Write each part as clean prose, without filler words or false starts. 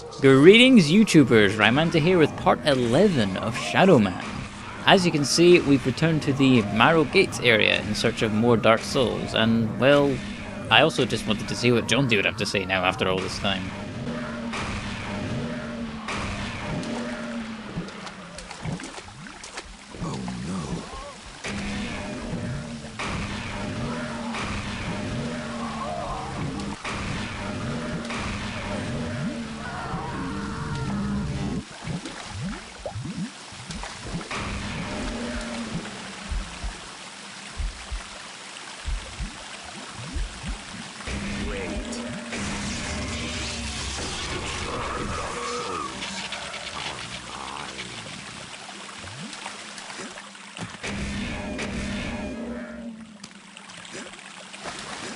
Greetings YouTubers, Rymante here with part 11 of Shadow Man. As you can see, we've returned to the Marrow Gates area in search of more Dark Souls, and well, I also just wanted to see what John would have to say now after all this time.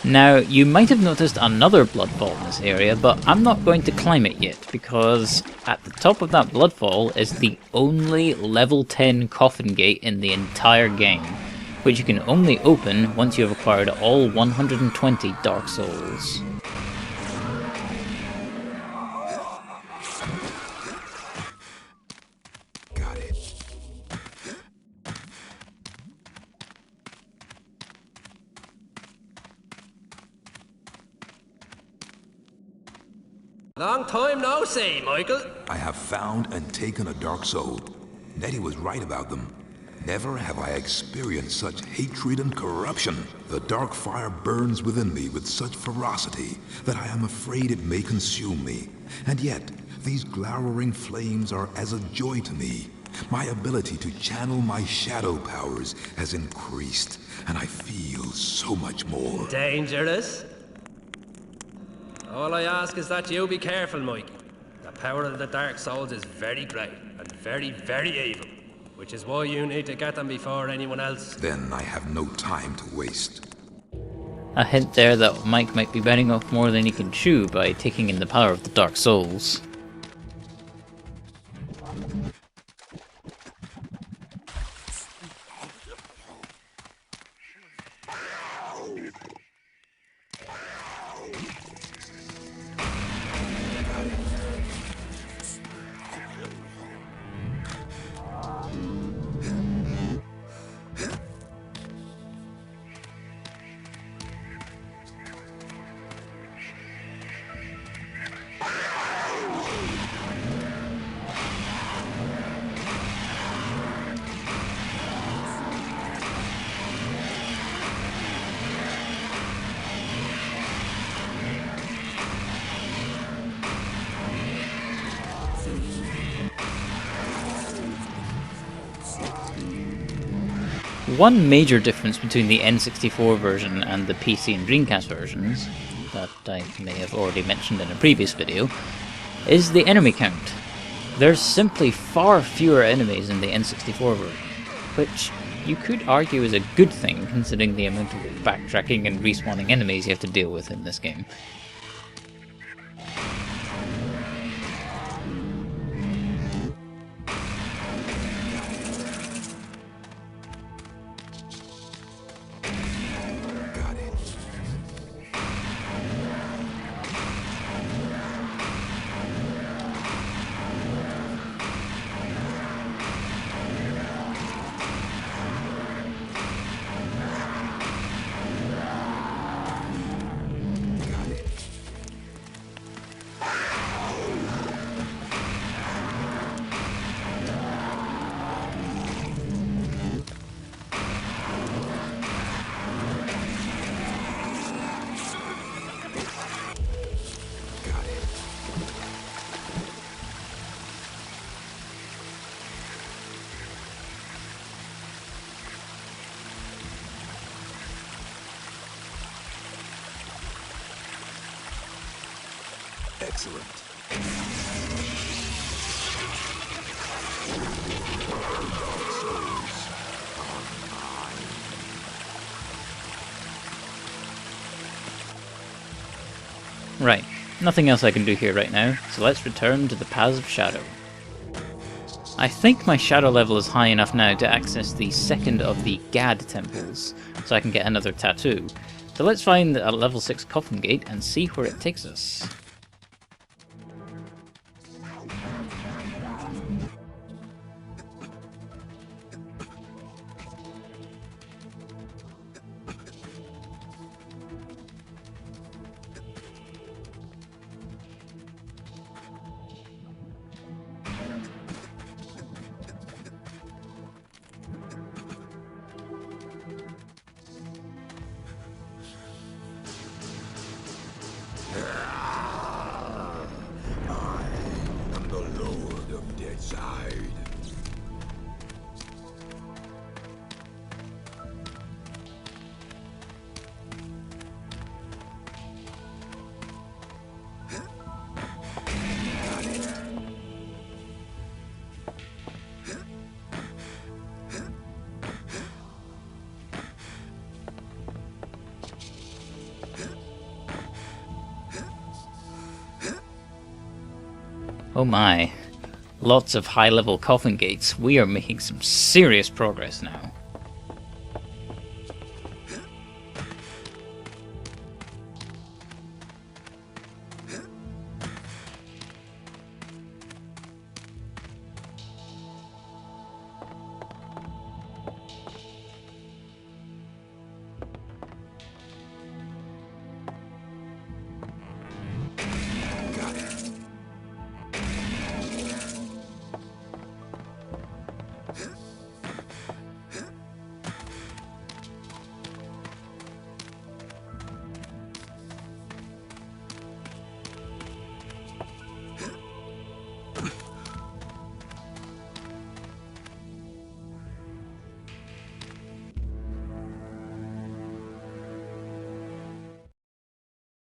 Now, you might have noticed another bloodfall in this area, but I'm not going to climb it yet, because at the top of that bloodfall is the only level 10 coffin gate in the entire game, which you can only open once you have acquired all 120 Dark Souls. Long time no see, Michael. I have found and taken a dark soul. Nettie was right about them. Never have I experienced such hatred and corruption. The dark fire burns within me with such ferocity that I am afraid it may consume me. And yet, these glowering flames are as a joy to me. My ability to channel my shadow powers has increased, and I feel so much more. Dangerous? All I ask is that you be careful, Mikey. The power of the Dark Souls is very great and very, very evil, which is why you need to get them before anyone else. Then I have no time to waste. A hint there that Mike might be biting off more than he can chew by taking in the power of the Dark Souls. One major difference between the N64 version and the PC and Dreamcast versions, that I may have already mentioned in a previous video, is the enemy count. There's simply far fewer enemies in the N64 version, which you could argue is a good thing considering the amount of backtracking and respawning enemies you have to deal with in this game. Excellent. Right, nothing else I can do here right now, so let's return to the Paths of Shadow. I think my shadow level is high enough now to access the second of the Gad Temples, so I can get another tattoo. So let's find a level 6 coffin gate and see where it takes us. Oh my. Lots of high-level coffin gates. We are making some serious progress now.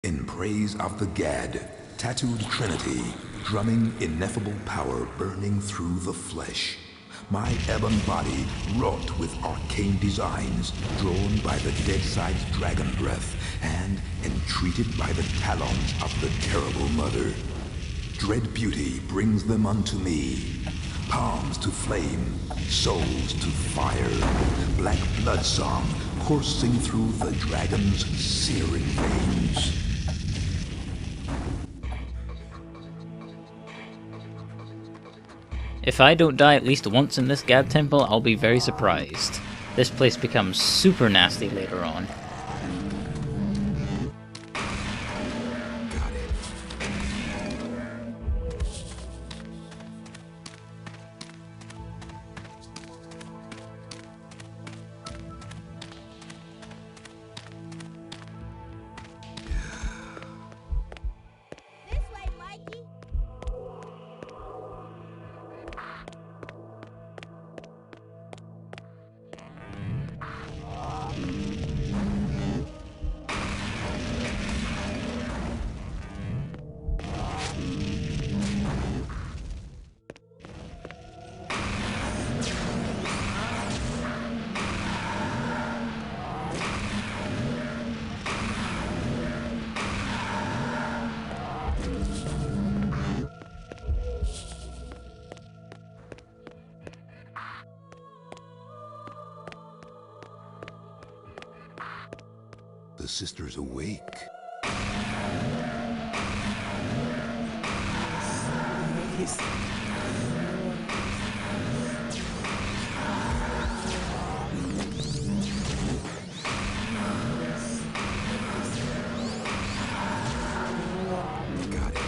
In praise of the Gad, tattooed trinity, drumming ineffable power burning through the flesh. My ebon body wrought with arcane designs, drawn by the dead-side's dragon breath, and entreated by the talons of the terrible mother. Dread beauty brings them unto me. Palms to flame, souls to fire, black blood song coursing through the dragon's searing veins. If I don't die at least once in this Gad Temple, I'll be very surprised. This place becomes super nasty later on. The sister's awake. Got it.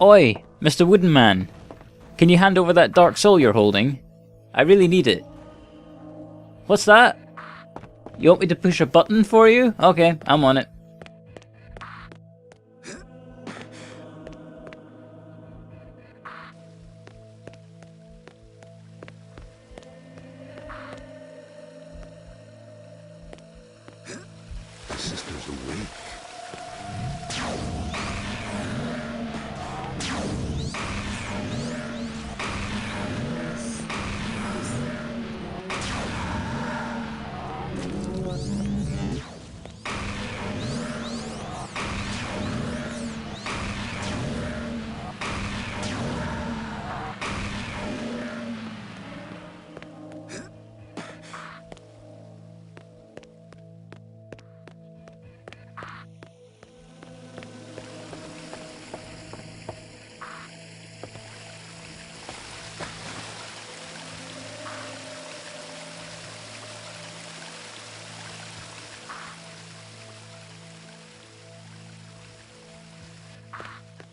Oi, Mr. Wooden Man. Can you hand over that dark soul you're holding? I really need it. What's that? You want me to push a button for you? Okay, I'm on it. The sister's awake.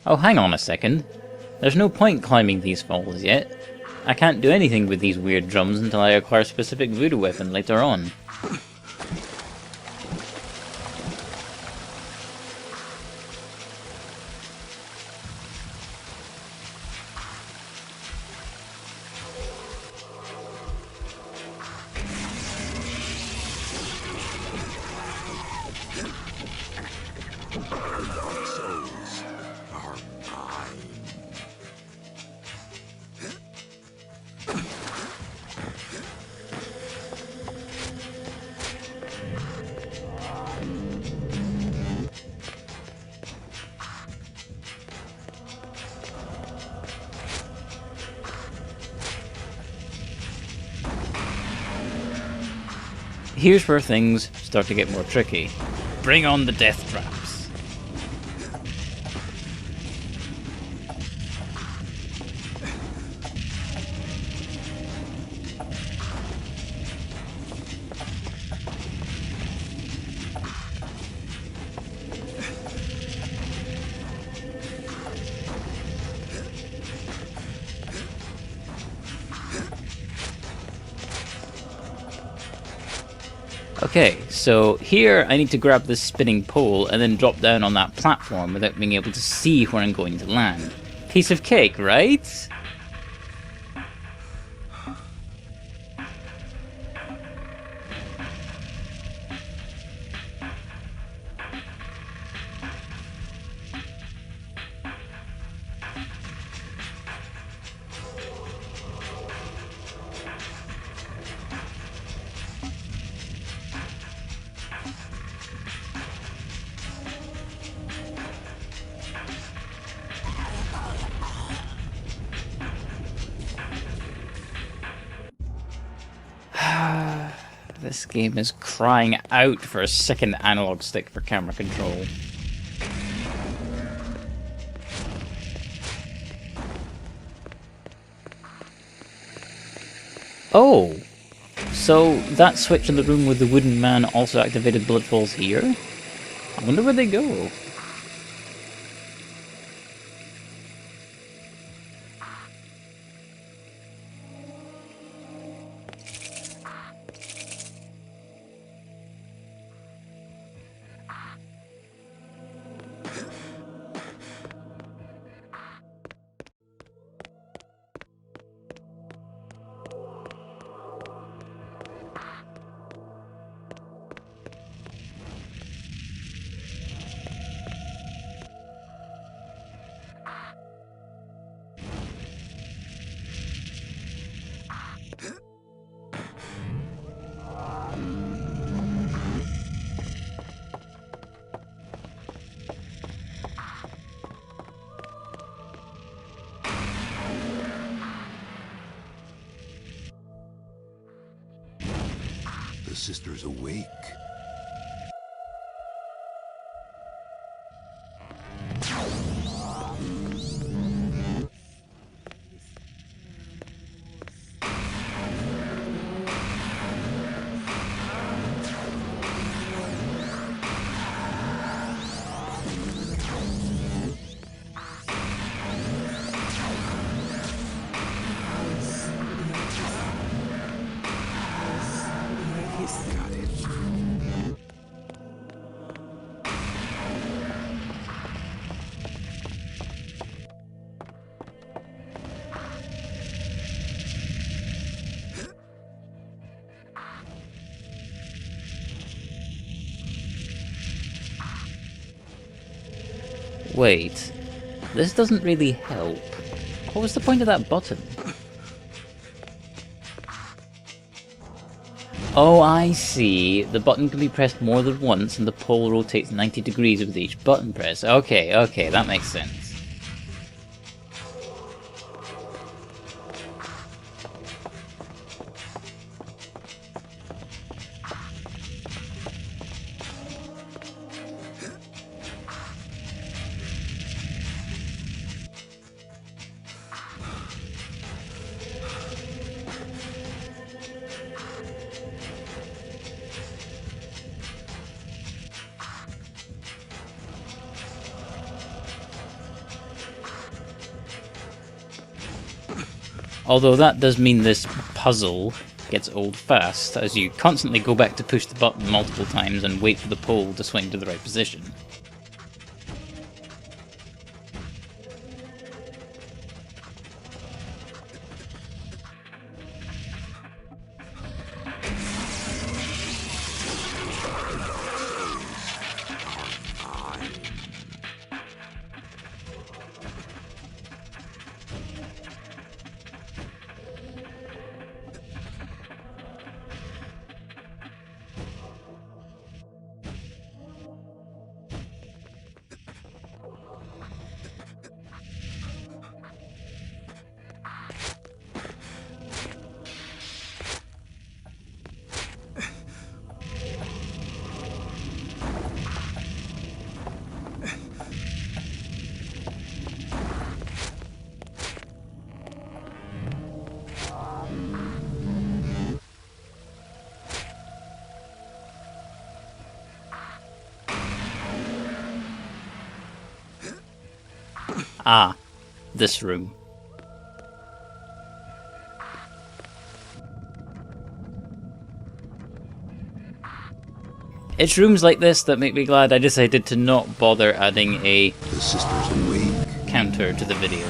Oh, hang on a second. There's no point climbing these falls yet. I can't do anything with these weird drums until I acquire a specific voodoo weapon later on. here's where things start to get more tricky. Bring on the death traps. Okay, so here I need to grab this spinning pole and then drop down on that platform without being able to see where I'm going to land. Piece of cake, right? This game is crying out for a second analog stick for camera control. Oh! So that switch in the room with the wooden man also activated bullet holes here? I wonder where they go. The sister's awake. Got it. Wait, this doesn't really help. What was the point of that button? Oh, I see. The button can be pressed more than once and the pole rotates 90 degrees with each button press. Okay, that makes sense. Although that does mean this puzzle gets old fast, as you constantly go back to push the button multiple times and wait for the pole to swing to the right position. Ah, this room. It's rooms like this that make me glad I decided to not bother adding a The sisters awake. counter to the video.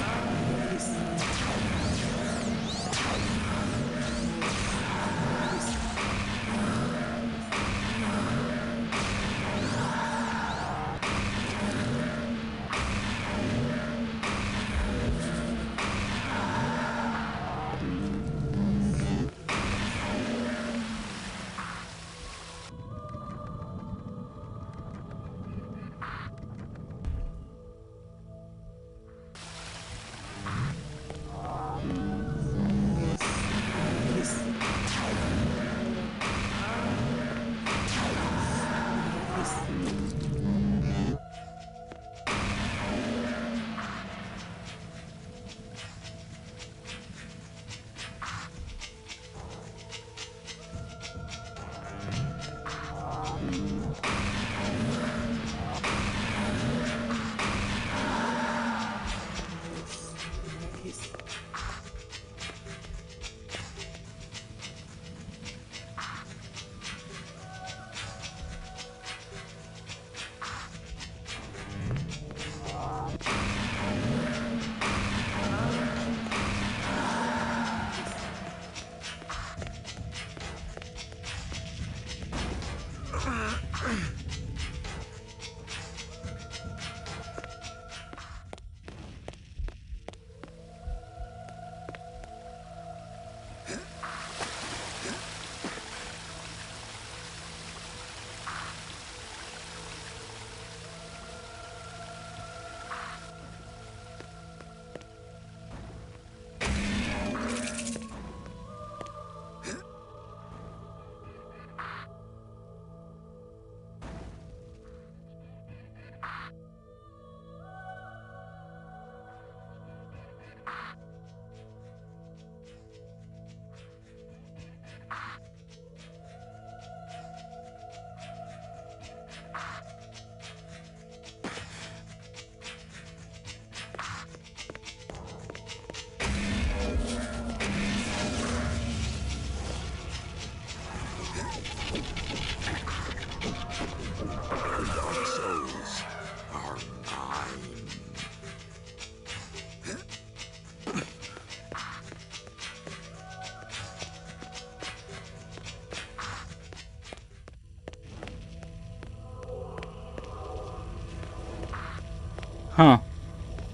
Huh.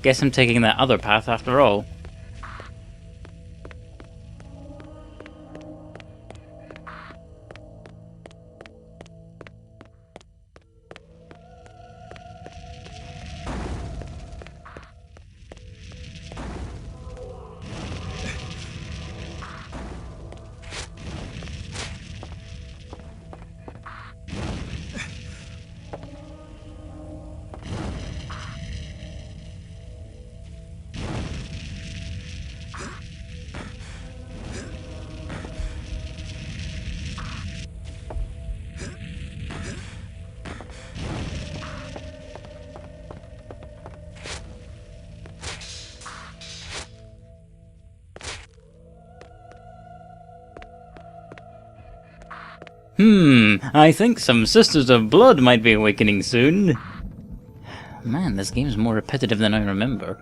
Guess I'm taking that other path after all. I think some Sisters of Blood might be awakening soon. Man, this game's more repetitive than I remember.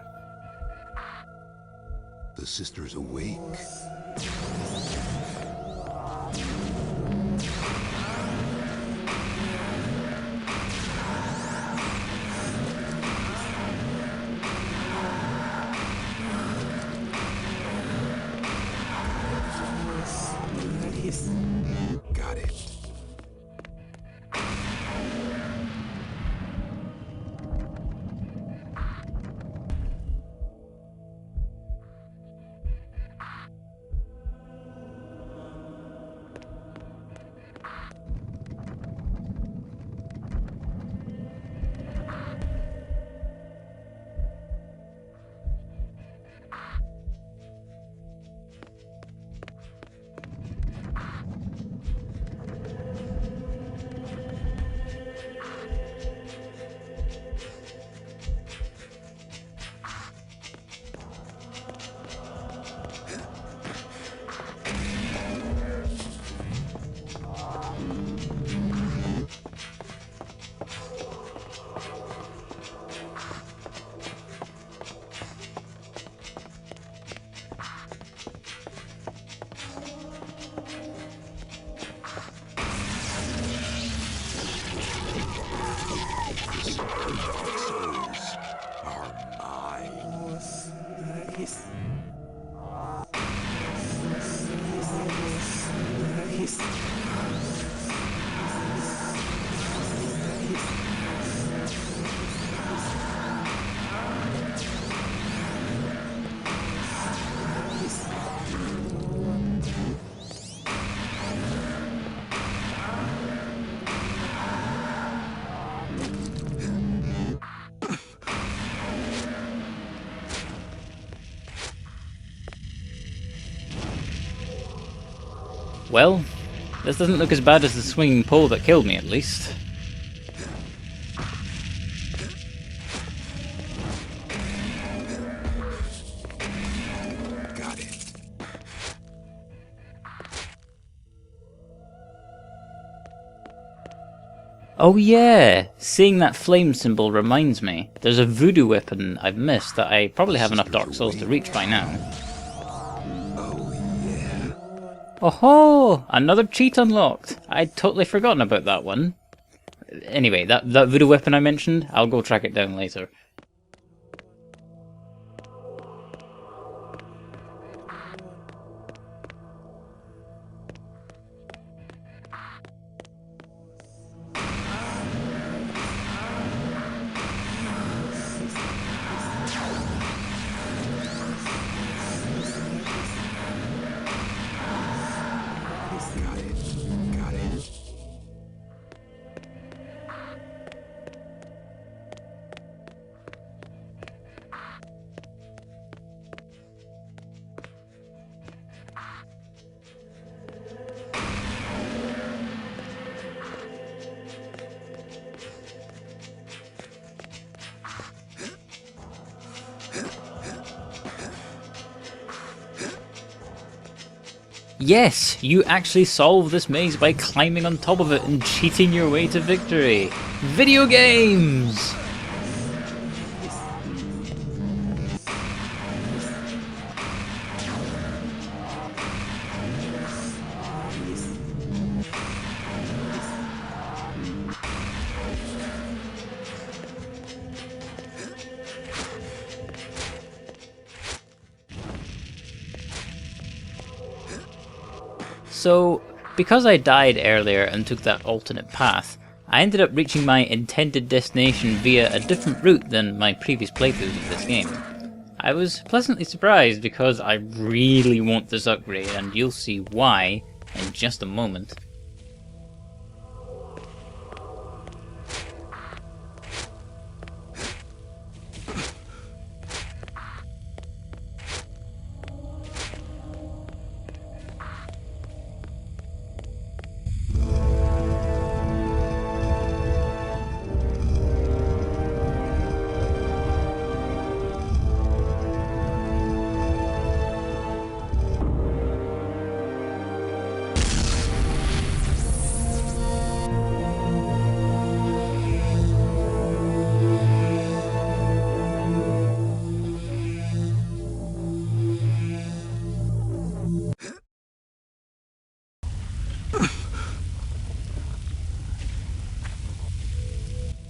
The sisters awake. Got it. Well, this doesn't look as bad as the swinging pole that killed me, at least. Got it. Oh yeah! Seeing that flame symbol reminds me. There's a voodoo weapon I've missed that I probably have enough Dark Souls to reach by now. Oh, yeah. Oh-ho! Another cheat unlocked! I'd totally forgotten about that one. Anyway, that voodoo weapon I mentioned, I'll go track it down later. Got it. Got it. Yes, you actually solve this maze by climbing on top of it and cheating your way to victory. Video games! So, because I died earlier and took that alternate path, I ended up reaching my intended destination via a different route than my previous playthroughs of this game. I was pleasantly surprised because I really want this upgrade, and you'll see why in just a moment.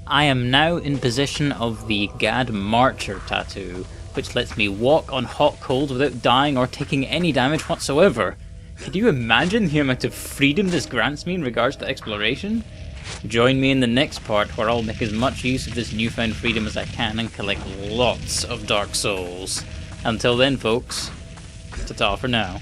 I am now in possession of the Gad Marcher tattoo, which lets me walk on hot coals without dying or taking any damage whatsoever. Can you imagine the amount of freedom this grants me in regards to exploration? Join me in the next part where I'll make as much use of this newfound freedom as I can and collect lots of Dark Souls. Until then folks, ta-ta for now.